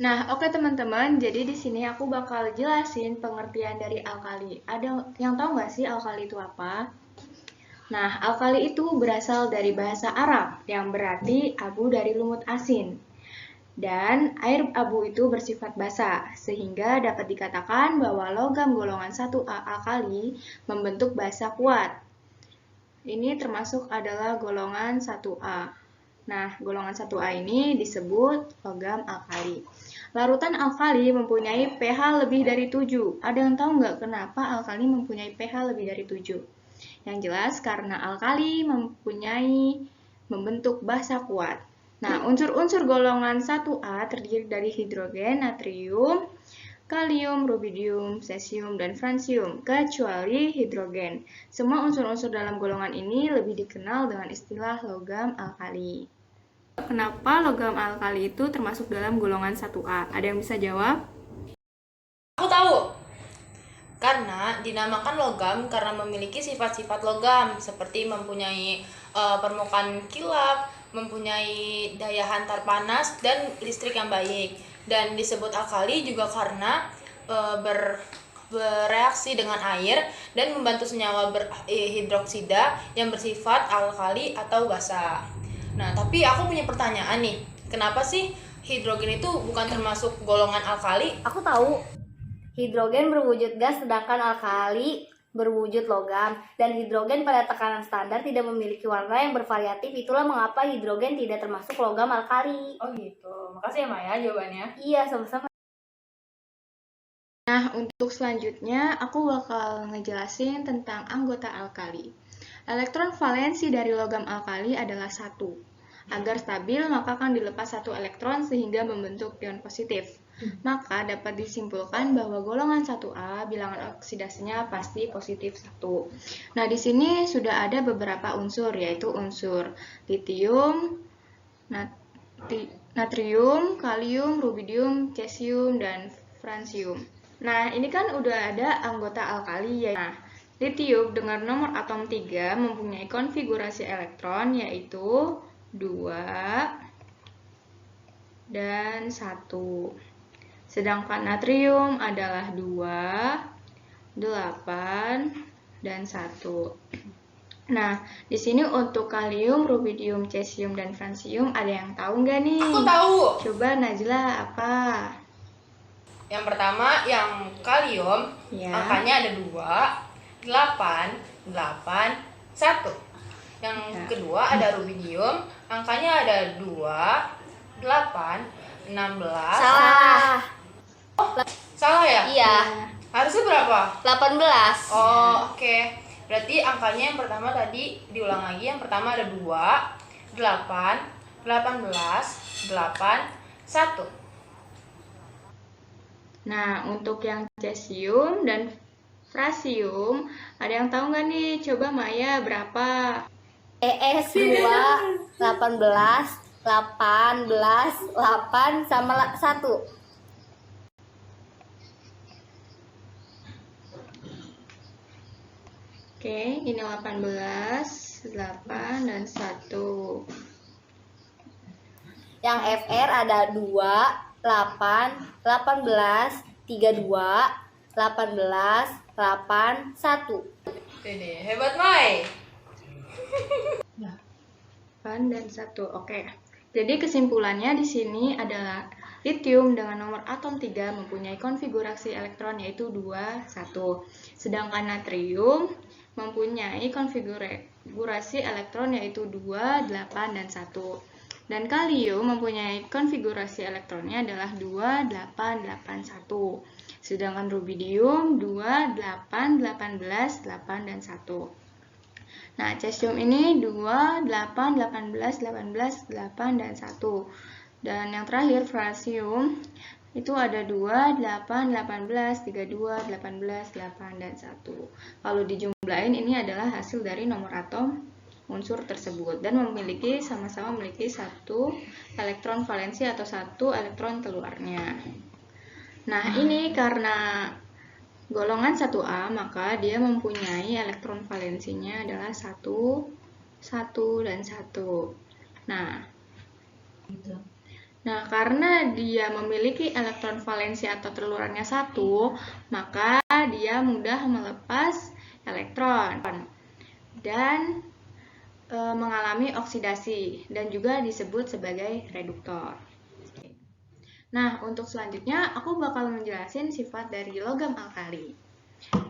Nah, oke teman-teman, jadi di sini aku bakal jelasin pengertian dari alkali. Ada yang tahu nggak sih alkali itu apa? Nah, alkali itu berasal dari bahasa Arab yang berarti abu dari lumut asin. Dan air abu itu bersifat basa, sehingga dapat dikatakan bahwa logam golongan 1A alkali membentuk basa kuat. Ini termasuk adalah golongan 1A. Nah, golongan 1A ini disebut logam alkali. Larutan alkali mempunyai pH lebih dari 7. Ada yang tahu nggak kenapa alkali mempunyai pH lebih dari 7? Yang jelas karena alkali membentuk basa kuat. Nah, unsur-unsur golongan 1A terdiri dari hidrogen, natrium, kalium, rubidium, cesium, dan francium, kecuali hidrogen. Semua unsur-unsur dalam golongan ini lebih dikenal dengan istilah logam alkali. Kenapa logam alkali itu termasuk dalam golongan 1A? Ada yang bisa jawab? Aku tahu. Karena dinamakan logam karena memiliki sifat-sifat logam seperti mempunyai permukaan kilap, mempunyai daya hantar panas dan listrik yang baik. Dan disebut alkali juga karena bereaksi dengan air dan membantu senyawa hidroksida yang bersifat alkali atau basa. Nah, tapi aku punya pertanyaan nih. Kenapa sih hidrogen itu bukan termasuk golongan alkali? Aku tahu. Hidrogen berwujud gas sedangkan alkali berwujud logam, dan hidrogen pada tekanan standar tidak memiliki warna yang bervariatif. Itulah mengapa hidrogen tidak termasuk logam alkali. Oh gitu. Makasih ya Maya jawabannya. Iya, sama-sama. Nah, untuk selanjutnya aku bakal ngejelasin tentang anggota alkali. Elektron valensi dari logam alkali adalah 1. Agar stabil, maka akan dilepas 1 elektron sehingga membentuk ion positif. Maka dapat disimpulkan bahwa golongan 1A bilangan oksidasinya pasti positif 1. Nah, di sini sudah ada beberapa unsur, yaitu unsur litium, natrium, kalium, rubidium, cesium, dan francium. Nah, ini kan udah ada anggota alkali ya. Nah, litium dengan nomor atom 3 mempunyai konfigurasi elektron yaitu 2 dan 1. Sedangkan natrium adalah 2, 8, dan 1. Nah, di sini untuk kalium, rubidium, cesium, dan francium ada yang tahu nggak nih? Aku tahu. Coba Najla apa? Yang pertama yang kalium, Ya. angkanya ada 2, 8, 8, 1. Yang kedua ada rubidium, angkanya ada 2, 8, 16. Salah. Salah ya? Iya, Harusnya berapa? 18. Oh, oke. Berarti angkanya yang pertama tadi diulang lagi. Yang pertama ada 2, 8, 18, 8, 1. Nah, untuk yang cesium dan frasium, ada yang tahu nggak nih? Coba Maya berapa? ES 2, 18, 18, 8, sama 1. Oke, ini 18, 8, dan 1. Yang FR ada 2, 8, 18, 32, 18, 8, 1. Dede, hebat Mai. 8 dan 1. Oke. Jadi kesimpulannya di sini adalah litium dengan nomor atom 3 mempunyai konfigurasi elektron yaitu 2, 1. Sedangkan natrium mempunyai konfigurasi elektron yaitu 2, 8, dan 1. Dan kalium mempunyai konfigurasi elektronnya adalah 2, 8, 8, 1. Sedangkan rubidium 2, 8, 18, 8, dan 1. Nah, cesium ini 2, 8, 18, 18, 8, dan 1. Dan yang terakhir, francium, itu ada 2, 8, 18, 32, 18, 8, dan 1. Kalau dijumlahin, ini adalah hasil dari nomor atom unsur tersebut dan sama-sama memiliki 1 elektron valensi atau 1 elektron keluarnya. Nah, ini karena golongan 1A, maka dia mempunyai elektron valensinya adalah 1, 1, dan 1. Nah, Nah, karena dia memiliki elektron valensi atau telurannya 1, maka dia mudah melepas elektron dan mengalami oksidasi dan juga disebut sebagai reduktor. Nah, untuk selanjutnya aku bakal menjelasin sifat dari logam alkali.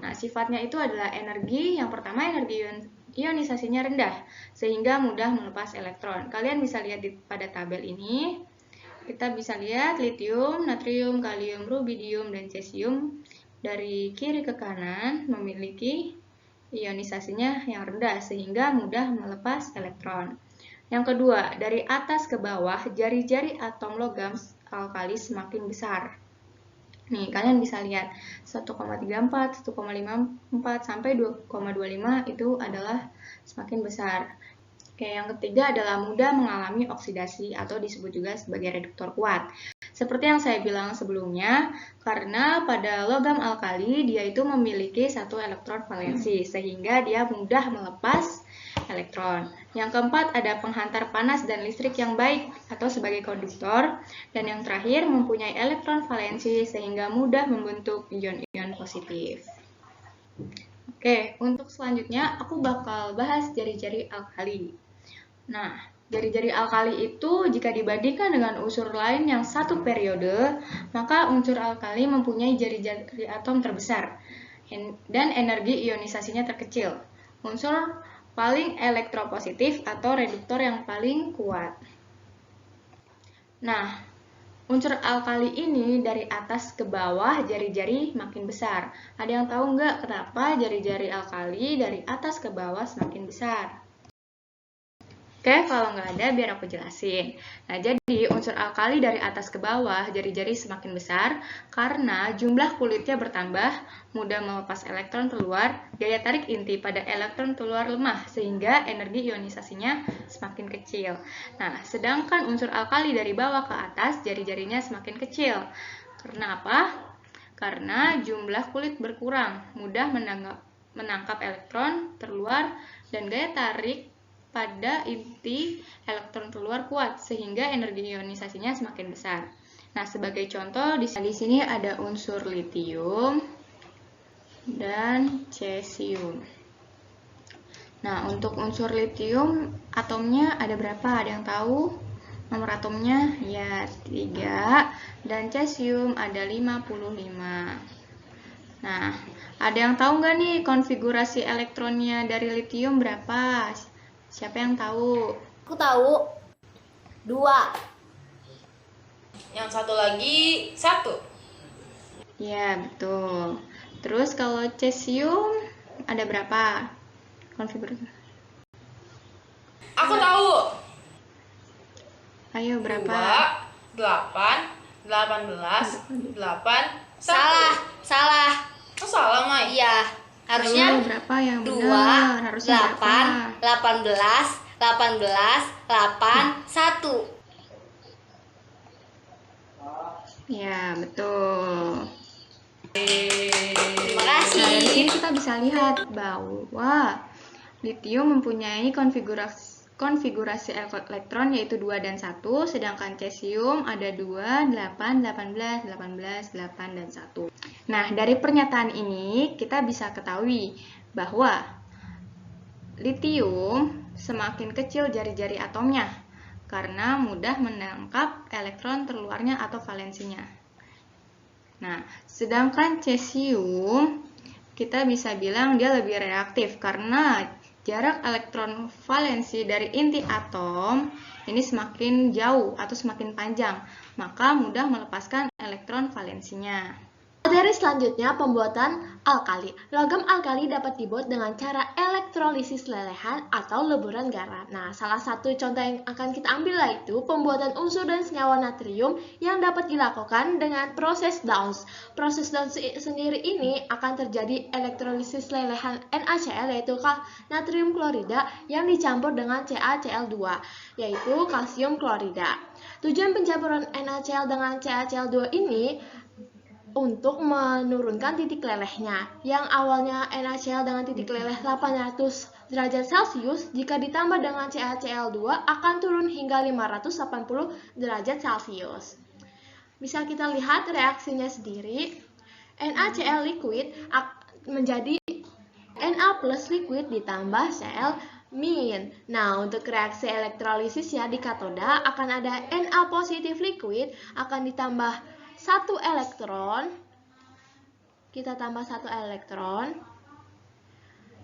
Nah, sifatnya itu adalah energi, yang pertama energi ionisasinya rendah, sehingga mudah melepas elektron. Kalian bisa lihat pada tabel ini, kita bisa lihat litium, natrium, kalium, rubidium, dan cesium dari kiri ke kanan memiliki ionisasinya yang rendah, sehingga mudah melepas elektron. Yang kedua, dari atas ke bawah, jari-jari atom logam alkali semakin besar. Nih, kalian bisa lihat 1,34, 1,54 sampai 2,25 itu adalah semakin besar. Oke, yang ketiga adalah mudah mengalami oksidasi atau disebut juga sebagai reduktor kuat. Seperti yang saya bilang sebelumnya, karena pada logam alkali dia itu memiliki satu elektron valensi sehingga dia mudah melepas elektron. Yang keempat ada penghantar panas dan listrik yang baik atau sebagai konduktor, dan yang terakhir mempunyai elektron valensi sehingga mudah membentuk ion-ion positif. Oke, untuk selanjutnya aku bakal bahas jari-jari alkali. Nah, jari-jari alkali itu jika dibandingkan dengan unsur lain yang satu periode, maka unsur alkali mempunyai jari-jari atom terbesar dan energi ionisasinya terkecil. Unsur paling elektropositif atau reduktor yang paling kuat. Nah, unsur alkali ini dari atas ke bawah jari-jari makin besar. Ada yang tahu nggak kenapa jari-jari alkali dari atas ke bawah semakin besar? Oke, kalau nggak ada biar aku jelasin. Nah, jadi unsur alkali dari atas ke bawah jari-jari semakin besar karena jumlah kulitnya bertambah, mudah melepas elektron keluar, daya tarik inti pada elektron keluar lemah sehingga energi ionisasinya semakin kecil. Nah, sedangkan unsur alkali dari bawah ke atas jari-jarinya semakin kecil. Karena apa? Karena jumlah kulit berkurang, mudah menangkap elektron terluar dan daya tarik pada inti elektron keluar kuat sehingga energi ionisasinya semakin besar. Nah, sebagai contoh di sini ada unsur litium dan cesium. Nah, untuk unsur litium atomnya ada berapa? Ada yang tahu? Nomor atomnya ya 3 dan cesium ada 55. Nah, ada yang tahu nggak nih konfigurasi elektronnya dari litium berapa? Siapa yang tahu? Aku tahu. 2. Yang satu lagi 1. Ya, betul. Terus kalau cesium ada berapa konfigurasi? Aku tahu. Ayo berapa? 2, 8, 18, 8, 1. Salah. Oh, salah, Mai. Iya. Harusnya Ayo, berapa yang 2, benar? Harusnya 8, 18, 8, 1. Ya, betul. Terima Nah, dari sini kasih. kita bisa lihat bahwa litium mempunyai konfigurasi elektron yaitu 2 dan 1, sedangkan cesium ada 2, 8, 18, 18, 8, dan 1. Nah, dari pernyataan ini kita bisa ketahui bahwa litium semakin kecil jari-jari atomnya karena mudah menangkap elektron terluarnya atau valensinya. Nah, sedangkan cesium kita bisa bilang dia lebih reaktif karena jarak elektron valensi dari inti atom ini semakin jauh atau semakin panjang, maka mudah melepaskan elektron valensinya. Materi selanjutnya pembuatan alkali. Logam alkali dapat dibuat dengan cara elektrolisis lelehan atau leburan garam. Nah, salah satu contoh yang akan kita ambil yaitu pembuatan unsur dan senyawa natrium yang dapat dilakukan dengan proses Downs. Proses Downs sendiri ini akan terjadi elektrolisis lelehan NaCl yaitu natrium klorida yang dicampur dengan CaCl2 yaitu kalsium klorida. Tujuan pencampuran NaCl dengan CaCl2 ini untuk menurunkan titik lelehnya yang awalnya NaCl dengan titik leleh 800 derajat Celcius jika ditambah dengan CaCl2 akan turun hingga 580 derajat Celcius. Bisa kita lihat reaksinya sendiri. NaCl liquid menjadi Na plus liquid ditambah Cl min. Nah, untuk reaksi elektrolisis ya di katoda akan ada Na positif liquid akan ditambah 1 elektron. Kita tambah 1 elektron.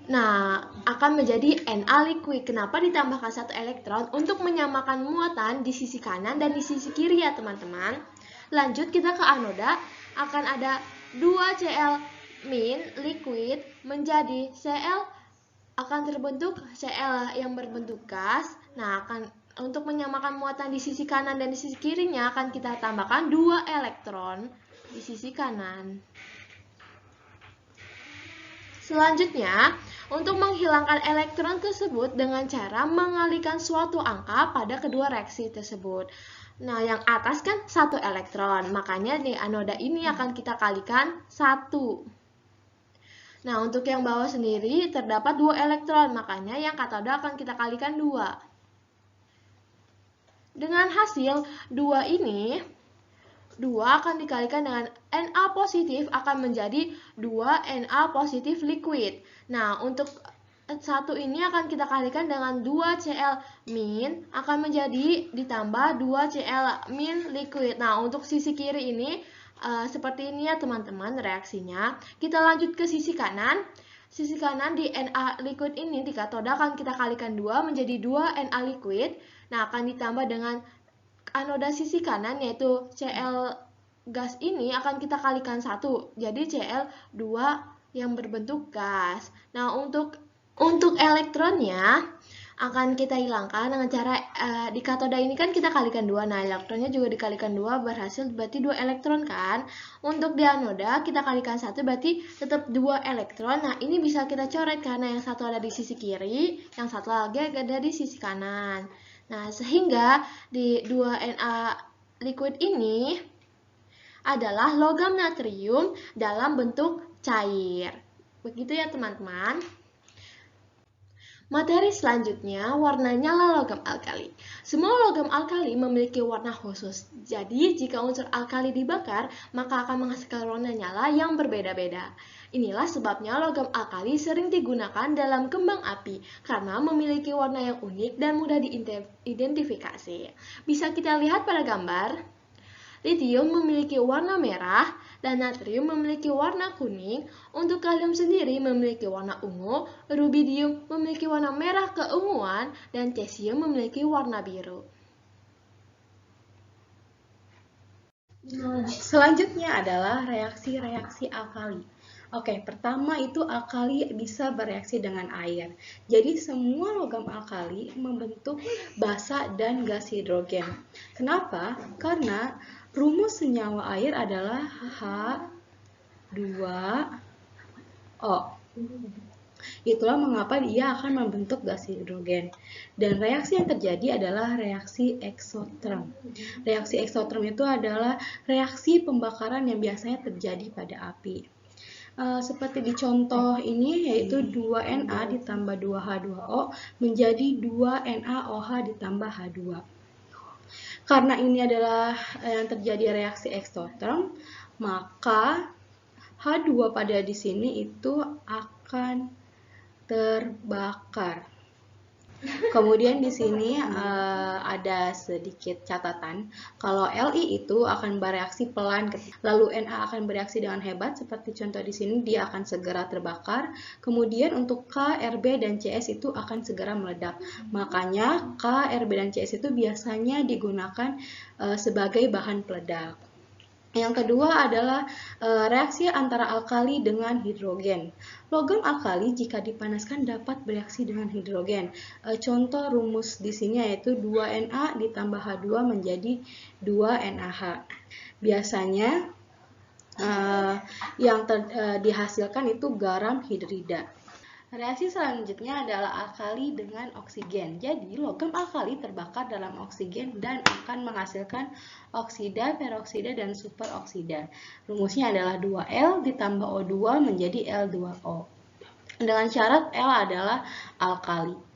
Nah, akan menjadi Na liquid. Kenapa ditambahkan 1 elektron? Untuk menyamakan muatan di sisi kanan dan di sisi kiri ya teman-teman. Lanjut kita ke anoda, akan ada 2Cl min liquid menjadi Cl, akan terbentuk Cl yang berbentuk gas. Nah, untuk menyamakan muatan di sisi kanan dan di sisi kirinya akan kita tambahkan 2 elektron di sisi kanan. Selanjutnya, untuk menghilangkan elektron tersebut dengan cara mengalihkan suatu angka pada kedua reaksi tersebut. Nah, yang atas kan 1 elektron, makanya di anoda ini akan kita kalikan 1. Nah, untuk yang bawah sendiri terdapat 2 elektron, makanya yang katoda akan kita kalikan 2. Dengan hasil 2 ini, 2 akan dikalikan dengan Na positif akan menjadi 2 Na positif liquid. Nah, untuk 1 ini akan kita kalikan dengan 2Cl min akan menjadi ditambah 2Cl min liquid. Nah, untuk sisi kiri ini seperti ini ya teman-teman reaksinya. Kita lanjut ke sisi kanan. Sisi kanan di Na liquid ini di katoda akan kita kalikan 2 menjadi 2 Na liquid. Nah, akan ditambah dengan anoda sisi kanan yaitu Cl gas ini akan kita kalikan 1. Jadi Cl2 yang berbentuk gas. Nah, untuk elektronnya akan kita hilangkan dengan cara di katoda ini kan kita kalikan 2. Nah, elektronnya juga dikalikan 2 berhasil berarti 2 elektron kan. Untuk di anoda kita kalikan 1 berarti tetap 2 elektron. Nah, ini bisa kita coret karena yang satu ada di sisi kiri, yang satu lagi ada di sisi kanan. Nah, sehingga di 2 Na liquid ini adalah logam natrium dalam bentuk cair. Begitu ya teman-teman. Materi selanjutnya warnanya logam alkali. Semua logam alkali memiliki warna khusus. Jadi jika unsur alkali dibakar, maka akan menghasilkan warna nyala yang berbeda-beda. Inilah sebabnya logam alkali sering digunakan dalam kembang api karena memiliki warna yang unik dan mudah diidentifikasi. Bisa kita lihat pada gambar. Litium memiliki warna merah dan natrium memiliki warna kuning. Untuk kalium sendiri memiliki warna ungu, rubidium memiliki warna merah keunguan, dan cesium memiliki warna biru. Selanjutnya adalah reaksi-reaksi alkali. Oke, pertama itu alkali bisa bereaksi dengan air. Jadi semua logam alkali membentuk basa dan gas hidrogen. Kenapa? Karena rumus senyawa air adalah H2O. Itulah mengapa dia akan membentuk gas hidrogen. Dan reaksi yang terjadi adalah reaksi eksoterm. Reaksi eksoterm itu adalah reaksi pembakaran yang biasanya terjadi pada api. Seperti di contoh ini yaitu 2Na ditambah 2H2O menjadi 2NaOH ditambah H2. Karena ini adalah yang terjadi reaksi eksoterm, maka H2 pada di sini itu akan terbakar. Kemudian di sini ada sedikit catatan kalau Li itu akan bereaksi pelan, lalu Na akan bereaksi dengan hebat seperti contoh di sini dia akan segera terbakar. Kemudian untuk K, Rb dan Cs itu akan segera meledak. Makanya K, Rb dan Cs itu biasanya digunakan sebagai bahan peledak. Yang kedua adalah reaksi antara alkali dengan hidrogen. Logam alkali jika dipanaskan dapat bereaksi dengan hidrogen. Contoh rumus di sini yaitu 2Na ditambah H2 menjadi 2NaH. Biasanya yang dihasilkan itu garam hidrida. Reaksi selanjutnya adalah alkali dengan oksigen. Jadi, logam alkali terbakar dalam oksigen dan akan menghasilkan oksida, peroksida, dan superoksida. Rumusnya adalah 2L ditambah O2 menjadi L2O. dengan syarat L adalah alkali.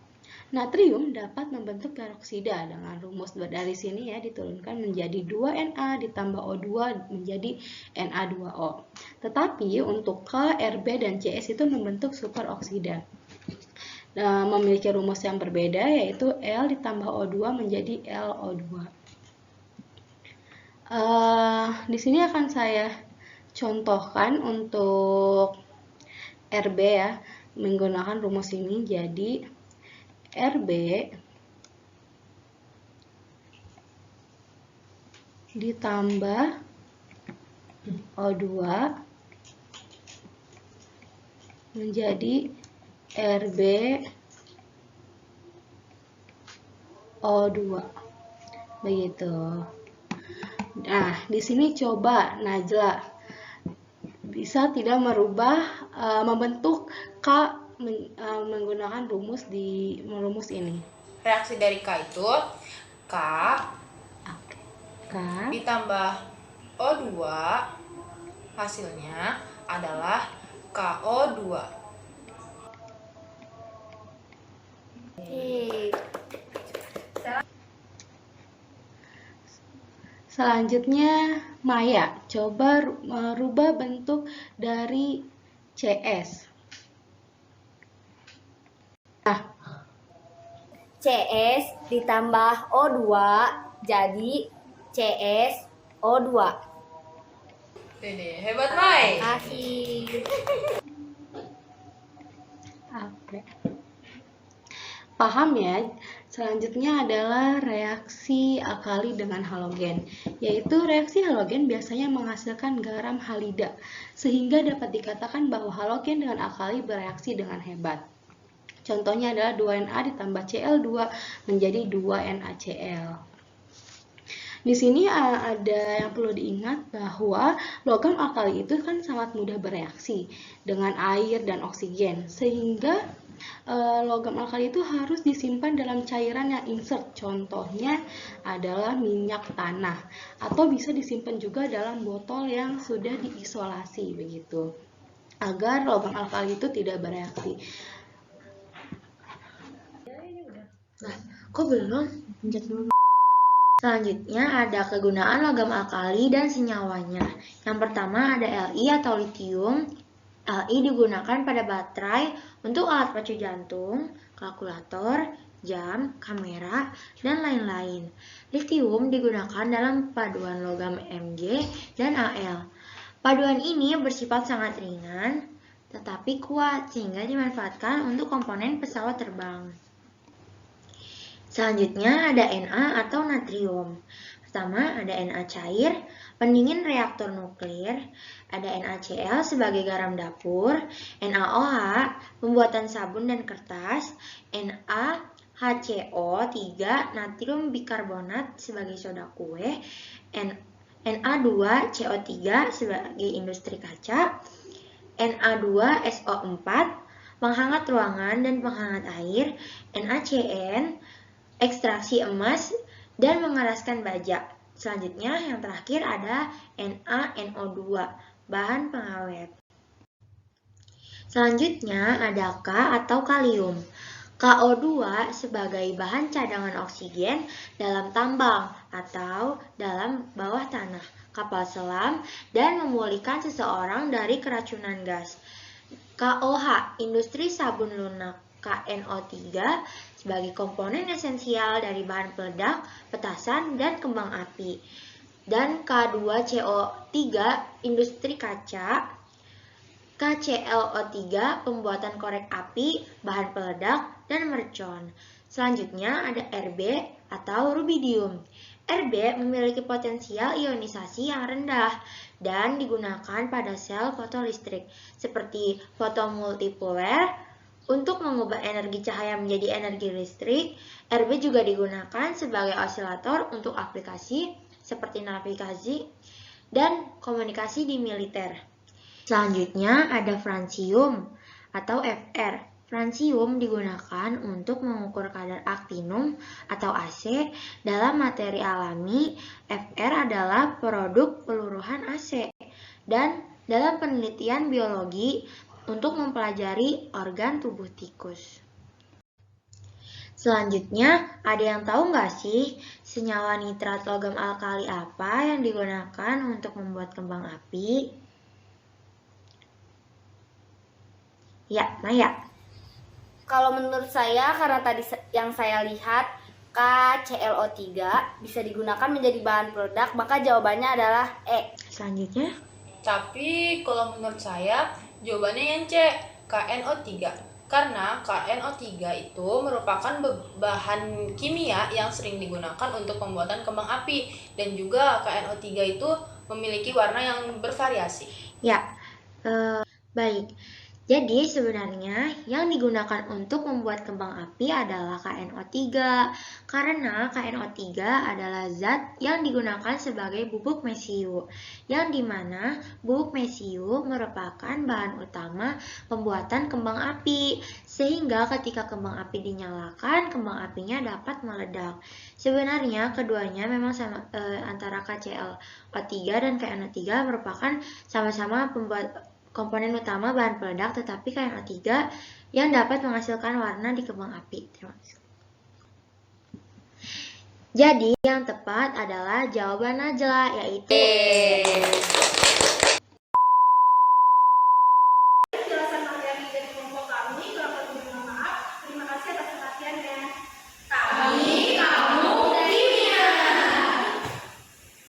Natrium dapat membentuk peroksida dengan rumus dari sini ya diturunkan menjadi 2Na ditambah O2 menjadi Na2O. Tetapi untuk K, Rb, dan Cs itu membentuk superoksida. Nah, memiliki rumus yang berbeda yaitu L ditambah O2 menjadi LO2. Di sini akan saya contohkan untuk Rb ya, menggunakan rumus ini. Jadi Rb ditambah O2 menjadi Rb O2. Begitu. Nah, di sini coba Najla bisa tidak membentuk K menggunakan rumus ini. Reaksi dari K itu K ditambah O2, hasilnya adalah KO2. Selanjutnya Maya, coba merubah bentuk dari CS. CS ditambah O2 jadi CSO2. Ini hebat, Mai. Kasih. Oke. Paham ya? Selanjutnya adalah reaksi alkali dengan halogen, yaitu reaksi halogen biasanya menghasilkan garam halida, sehingga dapat dikatakan bahwa halogen dengan alkali bereaksi dengan hebat. Contohnya adalah 2Na ditambah Cl2 menjadi 2NaCl. Di sini ada yang perlu diingat bahwa logam alkali itu kan sangat mudah bereaksi dengan air dan oksigen, sehingga logam alkali itu harus disimpan dalam cairan yang insert. Contohnya adalah minyak tanah, atau bisa disimpan juga dalam botol yang sudah diisolasi begitu, agar logam alkali itu tidak bereaksi. Nah, kok belum? Selanjutnya ada kegunaan logam alkali dan senyawanya. Yang pertama ada Li atau litium. Li digunakan pada baterai untuk alat pacu jantung, kalkulator, jam, kamera, dan lain-lain. Litium digunakan dalam paduan logam Mg dan Al. Paduan ini bersifat sangat ringan, tetapi kuat sehingga dimanfaatkan untuk komponen pesawat terbang. Selanjutnya ada Na atau natrium. Pertama ada Na cair, pendingin reaktor nuklir, ada NaCl sebagai garam dapur, NaOH pembuatan sabun dan kertas, NaHCO3 natrium bikarbonat sebagai soda kue, Na2CO3 sebagai industri kaca, Na2SO4 penghangat ruangan dan penghangat air, NaCN ekstraksi emas dan mengeraskan baja. Selanjutnya yang terakhir ada NaNO2 bahan pengawet. Selanjutnya ada K atau kalium. KO2 sebagai bahan cadangan oksigen dalam tambang atau dalam bawah tanah, kapal selam, dan memulihkan seseorang dari keracunan gas. KOH industri sabun lunak. KNO3 sebagai komponen esensial dari bahan peledak, petasan, dan kembang api. Dan K2CO3 industri kaca, KClO3 pembuatan korek api, bahan peledak, dan mercon. Selanjutnya ada Rb atau rubidium. Rb memiliki potensial ionisasi yang rendah dan digunakan pada sel fotolistrik seperti fotomultipoler. Untuk mengubah energi cahaya menjadi energi listrik, Rb juga digunakan sebagai osilator untuk aplikasi seperti navigasi dan komunikasi di militer. Selanjutnya ada francium atau Fr. Francium digunakan untuk mengukur kadar aktinum atau AC dalam materi alami. Fr adalah produk peluruhan AC. Dan dalam penelitian biologi, untuk mempelajari organ tubuh tikus. Selanjutnya, ada yang tahu nggak sih senyawa nitrat logam alkali apa yang digunakan untuk membuat kembang api? Ya, Maya. Kalau menurut saya, karena tadi yang saya lihat KClO3 bisa digunakan menjadi bahan peledak, maka jawabannya adalah E. Selanjutnya, Tapi kalau menurut saya jawabannya yang C, KNO3. Karena KNO3 itu merupakan bahan kimia yang sering digunakan untuk pembuatan kembang api, dan juga KNO3 itu memiliki warna yang bervariasi. ya, baik. Jadi sebenarnya yang digunakan untuk membuat kembang api adalah KNO3 karena KNO3 adalah zat yang digunakan sebagai bubuk mesiu yang dimana bubuk mesiu merupakan bahan utama pembuatan kembang api sehingga ketika kembang api dinyalakan kembang apinya dapat meledak. Sebenarnya keduanya memang sama antara KClO3 dan KNO3 merupakan sama-sama komponen utama bahan peledak, tetapi KNO3 yang dapat menghasilkan warna di kembang api. Terima kasih. Jadi yang tepat adalah jawaban Najla, yaitu